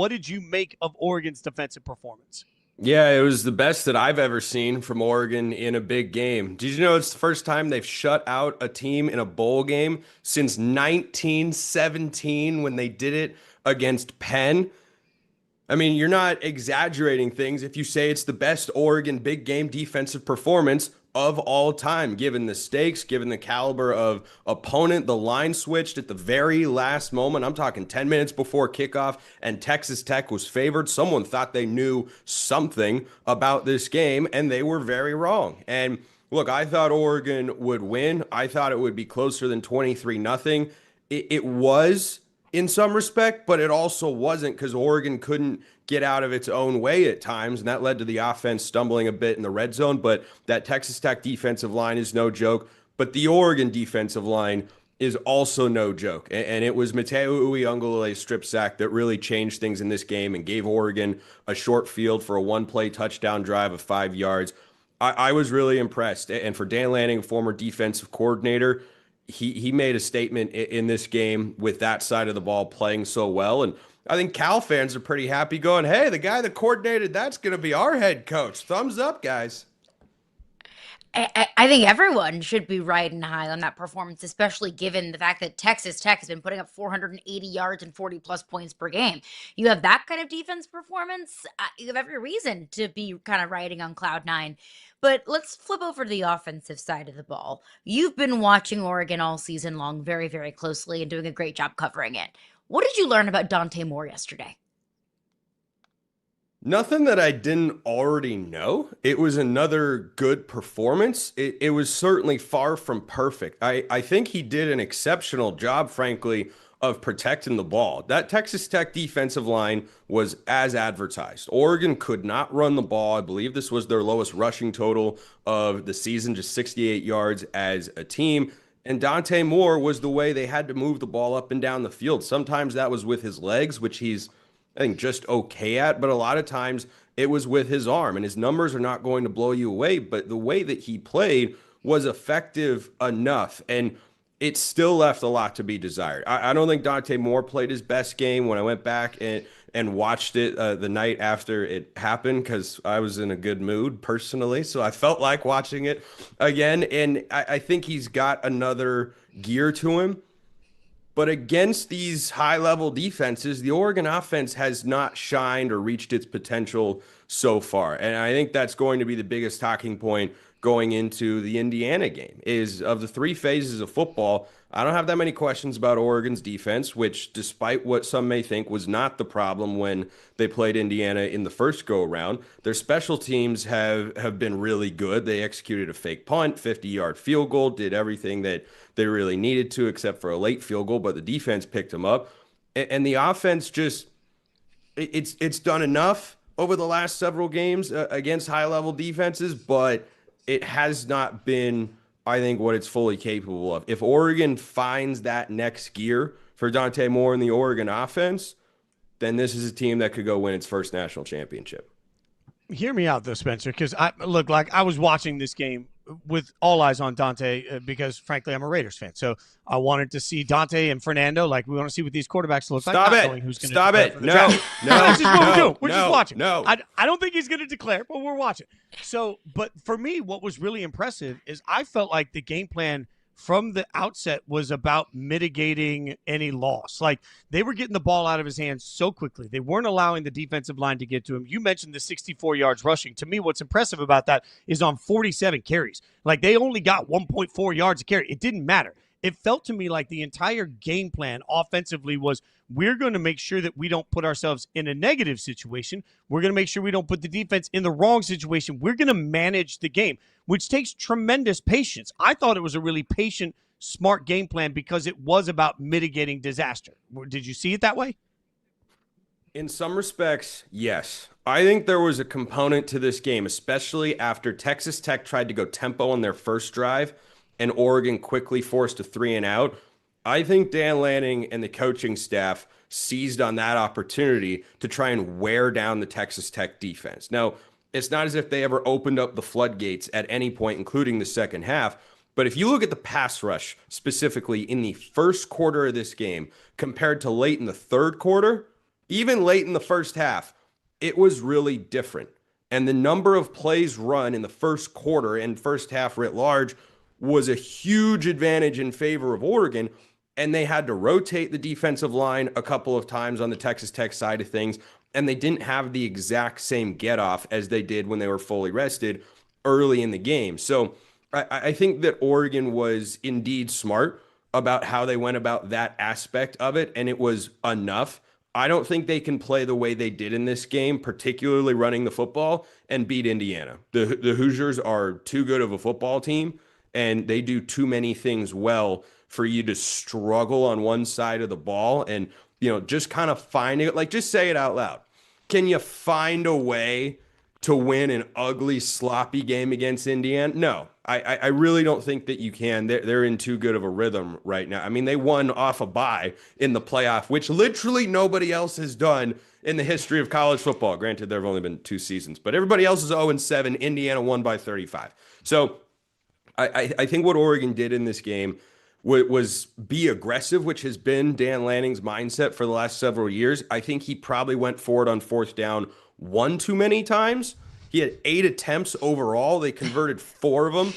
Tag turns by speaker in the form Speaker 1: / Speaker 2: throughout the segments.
Speaker 1: What did you make of Oregon's defensive performance?
Speaker 2: Yeah, it was the best that I've ever seen from Oregon in a big game. Did you know it's the first time they've shut out a team in a bowl game since 1917 when they did it against Penn? I mean, you're not exaggerating things if you say it's the best Oregon big game defensive performance of all time, given the stakes, given the caliber of opponent. The line switched at the very last moment. I'm talking 10 minutes before kickoff, and Texas Tech was favored. Someone thought they knew something about this game, and they were very wrong. And look, I thought Oregon would win. I thought it would be closer than 23-0. It was in some respect, but it also wasn't because Oregon couldn't get out of its own way at times, and that led to the offense stumbling a bit in the red zone. But that Texas Tech defensive line is no joke, but the Oregon defensive line is also no joke. And it was Mateo Uiagalelei's strip sack that really changed things in this game and gave Oregon a short field for a one-play touchdown drive of 5 yards. I was really impressed. And for Dan Lanning, former defensive coordinator, he made a statement in this game with that side of the ball playing so well. And I think Cal fans are pretty happy going, hey, the guy that coordinated that's going to be our head coach. Thumbs up, guys.
Speaker 3: I think everyone should be riding high on that performance, especially given the fact that Texas Tech has been putting up 480 yards and 40 plus points per game. You have that kind of defense performance, you have every reason to be kind of riding on cloud nine. But let's flip over to the offensive side of the ball. You've been watching Oregon all season long very, very closely and doing a great job covering it. What did you learn about Dante Moore yesterday?
Speaker 2: Nothing that I didn't already know. It was another good performance. It was certainly far from perfect. I think he did an exceptional job, frankly, of protecting the ball. That Texas Tech defensive line was as advertised. Oregon could not run the ball. I believe this was their lowest rushing total of the season, just 68 yards as a team. And Dante Moore was the way they had to move the ball up and down the field. Sometimes that was with his legs, which he's I think just okay at, but a lot of times it was with his arm, and his numbers are not going to blow you away, but the way that he played was effective enough, and it still left a lot to be desired. I don't think Dante Moore played his best game when I went back and watched it the night after it happened because I was in a good mood personally, so I felt like watching it again, and I think he's got another gear to him. But against these high-level defenses, the Oregon offense has not shined or reached its potential so far. And I think that's going to be the biggest talking point going into the Indiana game is of the three phases of football, I don't have that many questions about Oregon's defense, which despite what some may think was not the problem when they played Indiana in the first go around. Their special teams have been really good. They executed a fake punt, 50-yard field goal, did everything that they really needed to except for a late field goal, but the defense picked them up. And the offense just it's done enough over the last several games against high-level defenses, but it has not been, I think, what it's fully capable of. If Oregon finds that next gear for Dante Moore and the Oregon offense, then this is a team that could go win its first national championship.
Speaker 1: Hear me out, though, Spencer, because I was watching this game with all eyes on Dante because, frankly, I'm a Raiders fan. So I wanted to see Dante and Fernando. Like, we want to see what these quarterbacks look like.
Speaker 2: Stop it. Stop it. No.
Speaker 1: That's just what we're doing. We're just watching.
Speaker 2: No.
Speaker 1: I don't think he's going to declare, but we're watching. So, but for me, what was really impressive is I felt like the game plan from the outset was about mitigating any loss. Like, they were getting the ball out of his hands so quickly. They weren't allowing the defensive line to get to him. You mentioned the 64 yards rushing. To me, what's impressive about that is on 47 carries. Like, they only got 1.4 yards a carry. It didn't matter. It felt to me like the entire game plan offensively was we're going to make sure that we don't put ourselves in a negative situation. We're going to make sure we don't put the defense in the wrong situation. We're going to manage the game, which takes tremendous patience. I thought it was a really patient, smart game plan because it was about mitigating disaster. Did you see it that way?
Speaker 2: In some respects, yes. I think there was a component to this game, especially after Texas Tech tried to go tempo on their first drive and Oregon quickly forced a 3-and-out. I think Dan Lanning and the coaching staff seized on that opportunity to try and wear down the Texas Tech defense. Now, it's not as if they ever opened up the floodgates at any point, including the second half. But if you look at the pass rush, specifically in the first quarter of this game, compared to late in the third quarter, even late in the first half, it was really different. And the number of plays run in the first quarter and first half writ large was a huge advantage in favor of Oregon. And they had to rotate the defensive line a couple of times on the Texas Tech side of things. And they didn't have the exact same get off as they did when they were fully rested early in the game. So I think that Oregon was indeed smart about how they went about that aspect of it, and it was enough. I don't think they can play the way they did in this game, particularly running the football, and beat Indiana. The Hoosiers are too good of a football team, and they do too many things well for you to struggle on one side of the ball and, just kind of finding it. Like, just say it out loud. Can you find a way to win an ugly, sloppy game against Indiana? No, I really don't think that you can. They're in too good of a rhythm right now. I mean, they won off a bye in the playoff, which literally nobody else has done in the history of college football. Granted, there have only been 2 seasons, but everybody else is 0-7. Indiana won by 35. So I think what Oregon did in this game was be aggressive, which has been Dan Lanning's mindset for the last several years. I think he probably went forward on fourth down one too many times. He had 8 attempts overall. They converted 4 of them.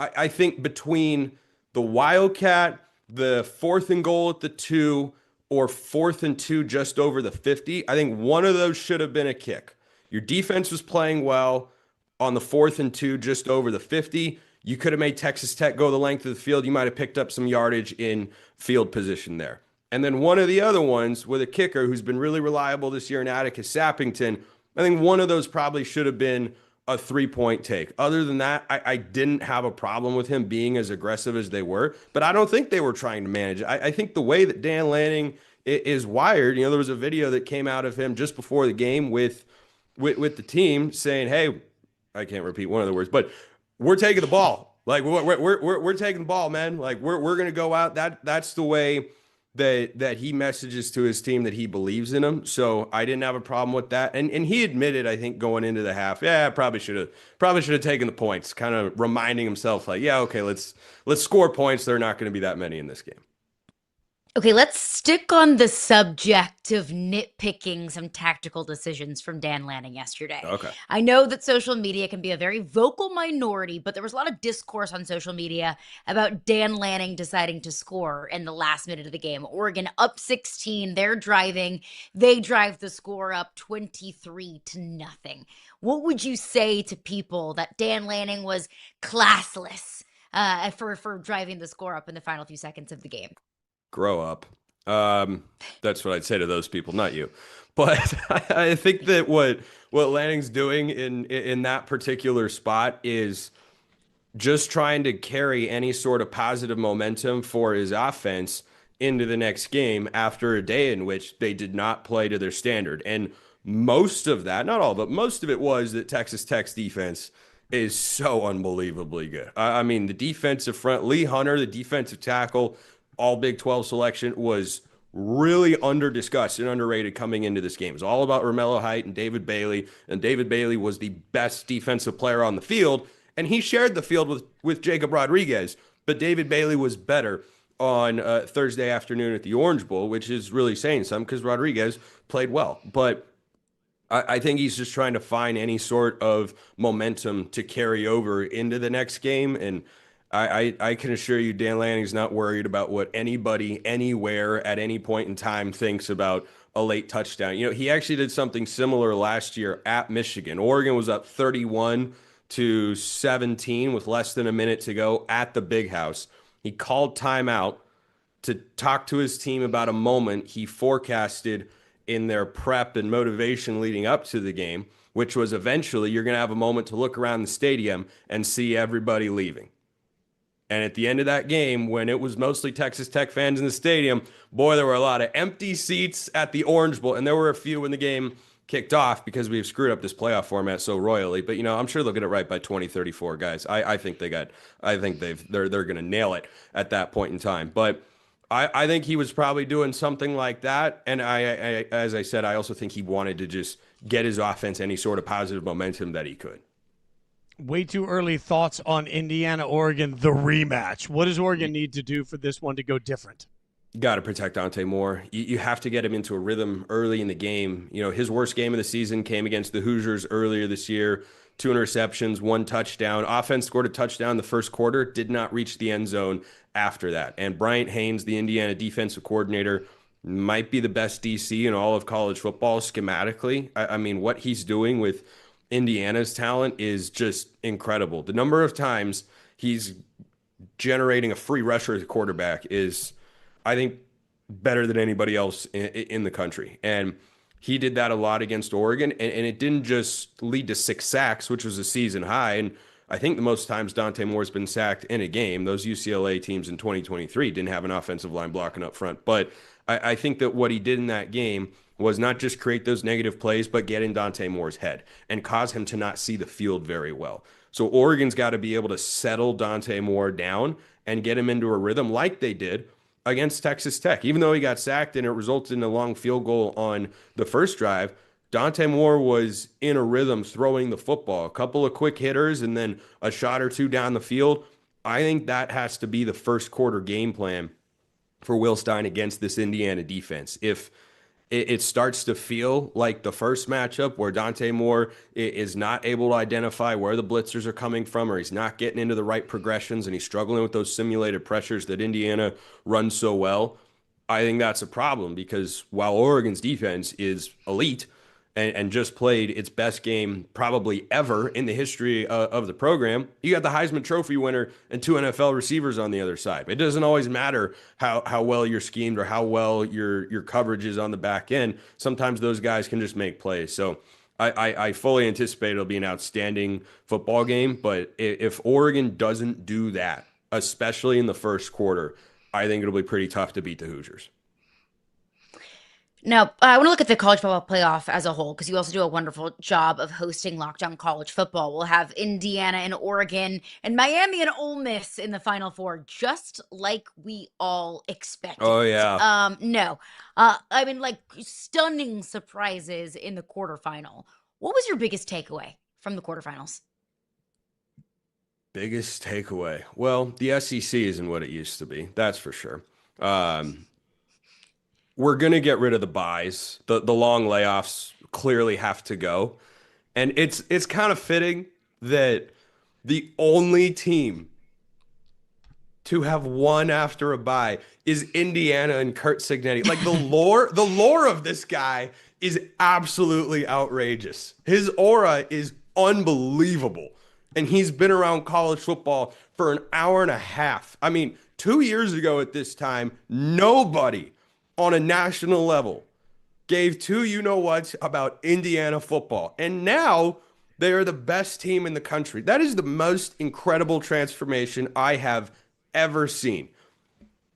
Speaker 2: I think between the Wildcat, the 4th and goal at the 2, or 4th and 2 just over the 50, I think one of those should have been a kick. Your defense was playing well on the 4th and 2 just over the 50. You could have made Texas Tech go the length of the field. You might have picked up some yardage in field position there. And then one of the other ones with a kicker who's been really reliable this year in Atticus Sappington, I think one of those probably should have been a 3-point take. Other than that, I didn't have a problem with him being as aggressive as they were, but I don't think they were trying to manage it. I think the way that Dan Lanning is wired, there was a video that came out of him just before the game with the team saying, hey, I can't repeat one of the words, but we're taking the ball. Like we're taking the ball, man. Like we're going to go out. That's the way that he messages to his team that he believes in them. So I didn't have a problem with that. And he admitted, I think, going into the half, I probably should have taken the points, kind of reminding himself like, yeah, okay, let's score points. There are not going to be that many in this game.
Speaker 3: Okay, let's stick on the subject of nitpicking some tactical decisions from Dan Lanning yesterday.
Speaker 2: Okay.
Speaker 3: I know that social media can be a very vocal minority, but there was a lot of discourse on social media about Dan Lanning deciding to score in the last minute of the game. Oregon up 16, they're driving. They drive the score up 23-0. What would you say to people that Dan Lanning was classless for driving the score up in the final few seconds of the game?
Speaker 2: Grow up. That's what I'd say to those people, not you. But I think that what Lanning's doing in that particular spot is just trying to carry any sort of positive momentum for his offense into the next game after a day in which they did not play to their standard. And most of that, not all, but most of it was that Texas Tech's defense is so unbelievably good. I mean, the defensive front, Lee Hunter, the defensive tackle, all Big 12 selection, was really under-discussed and underrated coming into this game. It was all about Romello Height and David Bailey, and David Bailey was the best defensive player on the field, and he shared the field with Jacob Rodriguez, but David Bailey was better on Thursday afternoon at the Orange Bowl, which is really saying something because Rodriguez played well. But I think he's just trying to find any sort of momentum to carry over into the next game, and I can assure you Dan Lanning's not worried about what anybody anywhere at any point in time thinks about a late touchdown. He actually did something similar last year at Michigan. Oregon was up 31-17 with less than a minute to go at the Big House. He called timeout to talk to his team about a moment he forecasted in their prep and motivation leading up to the game, which was eventually you're going to have a moment to look around the stadium and see everybody leaving. And at the end of that game, when it was mostly Texas Tech fans in the stadium, boy, there were a lot of empty seats at the Orange Bowl. And there were a few when the game kicked off because we've screwed up this playoff format so royally. But, I'm sure they'll get it right by 2034, guys. I think they're going to nail it at that point in time. But I think he was probably doing something like that. And I as I said, I also think he wanted to just get his offense any sort of positive momentum that he could.
Speaker 1: Way too early thoughts on Indiana, Oregon, the rematch. What does Oregon need to do for this one to go different?
Speaker 2: Got to protect Dante Moore. You have to get him into a rhythm early in the game. You know, his worst game of the season came against the Hoosiers earlier this year. 2 interceptions, 1 touchdown. Offense scored a touchdown the first quarter, did not reach the end zone after that. And Bryant Haynes, the Indiana defensive coordinator, might be the best DC in all of college football schematically. I mean, what he's doing with Indiana's talent is just incredible. The number of times he's generating a free rusher as a quarterback is, I think, better than anybody else in the country. And he did that a lot against Oregon. And it didn't just lead to 6 sacks, which was a season high. And I think the most times Dante Moore's been sacked in a game, those UCLA teams in 2023 didn't have an offensive line blocking up front. But I think that what he did in that game was not just create those negative plays, but get in Dante Moore's head and cause him to not see the field very well. So Oregon's got to be able to settle Dante Moore down and get him into a rhythm like they did against Texas Tech. Even though he got sacked and it resulted in a long field goal on the first drive, Dante Moore was in a rhythm throwing the football. A couple of quick hitters and then a shot or two down the field. I think that has to be the first quarter game plan for Will Stein against this Indiana defense. If it starts to feel like the first matchup where Dante Moore is not able to identify where the blitzers are coming from, or he's not getting into the right progressions and he's struggling with those simulated pressures that Indiana runs so well, I think that's a problem, because while Oregon's defense is elite and just played its best game probably ever in the history of the program, you got the Heisman Trophy winner and 2 NFL receivers on the other side. It doesn't always matter how well you're schemed or how well your coverage is on the back end. Sometimes those guys can just make plays. So I fully anticipate it'll be an outstanding football game. But if Oregon doesn't do that, especially in the first quarter, I think it'll be pretty tough to beat the Hoosiers.
Speaker 3: Now, I want to look at the college football playoff as a whole, because you also do a wonderful job of hosting Lockdown College Football. We'll have Indiana and Oregon and Miami and Ole Miss in the Final Four, just like we all expected.
Speaker 2: Oh, yeah.
Speaker 3: No, I mean, like, stunning surprises in the quarterfinal. What was your biggest takeaway from the quarterfinals?
Speaker 2: Biggest takeaway. Well, the SEC isn't what it used to be. That's for sure. We're going to get rid of the buys. The long layoffs clearly have to go. And it's kind of fitting that the only team to have won after a bye is Indiana and Kurt Cignetti. Like, the lore of this guy is absolutely outrageous. His aura is unbelievable. And he's been around college football for an hour and a half. I mean, 2 years ago at this time, nobody on a national level gave two you-know-whats about Indiana football. And now they are the best team in the country. That is the most incredible transformation I have ever seen.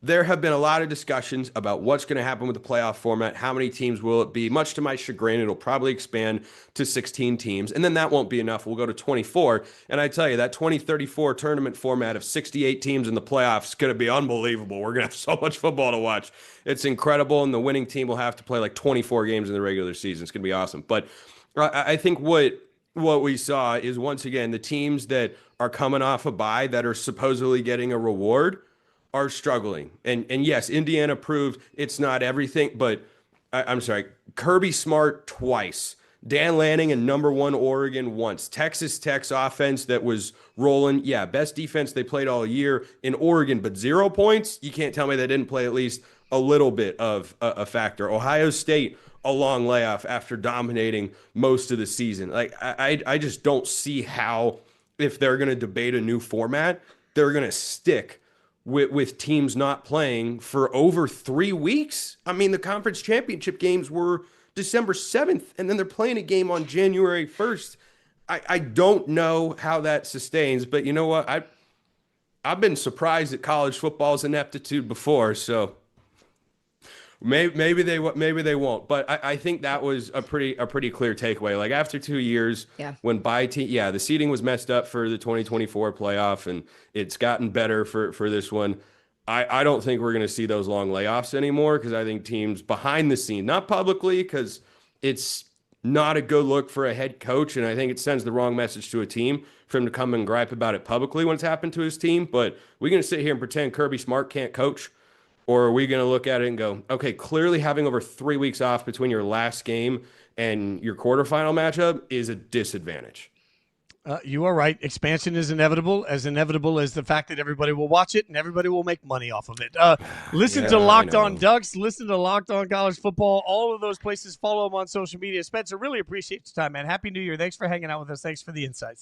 Speaker 2: There have been a lot of discussions about what's going to happen with the playoff format. How many teams will it be? Much to my chagrin, it'll probably expand to 16 teams. And then that won't be enough. We'll go to 24. And I tell you, that 2034 tournament format of 68 teams in the playoffs is going to be unbelievable. We're going to have so much football to watch. It's incredible. And the winning team will have to play like 24 games in the regular season. It's going to be awesome. But I think what we saw is, once again, the teams that are coming off a bye that are supposedly getting a reward are struggling. And yes, Indiana proved it's not everything, but I'm sorry, Kirby Smart twice, Dan Lanning and #1 Oregon once, Texas Tech's offense that was rolling. Yeah, best defense they played all year in Oregon, but 0 points. You can't tell me they didn't play at least a little bit of a factor. Ohio State, a long layoff after dominating most of the season. Like, I just don't see how, if they're going to debate a new format, they're going to stick with teams not playing for over 3 weeks. I mean, the conference championship games were December 7th, and then they're playing a game on January 1st. I don't know how that sustains, but you know what? I've been surprised at college football's ineptitude before, so maybe they won't. But I think that was a pretty clear takeaway. Like, after 2 years,
Speaker 3: Yeah.
Speaker 2: when the seeding was messed up for the 2024 playoff, and it's gotten better for this one. I don't think we're going to see those long layoffs anymore, because I think teams behind the scene, not publicly, because it's not a good look for a head coach, and I think it sends the wrong message to a team for him to come and gripe about it publicly when it's happened to his team. But we're going to sit here and pretend Kirby Smart can't coach. Or are we going to look at it and go, okay, clearly having over 3 weeks off between your last game and your quarterfinal matchup is a disadvantage?
Speaker 1: You are right. Expansion is inevitable as the fact that everybody will watch it and everybody will make money off of it. Listen to Locked On Ducks. Listen to Locked On College Football. All of those places. Follow them on social media. Spencer, really appreciate your time, man. Happy New Year. Thanks for hanging out with us. Thanks for the insights.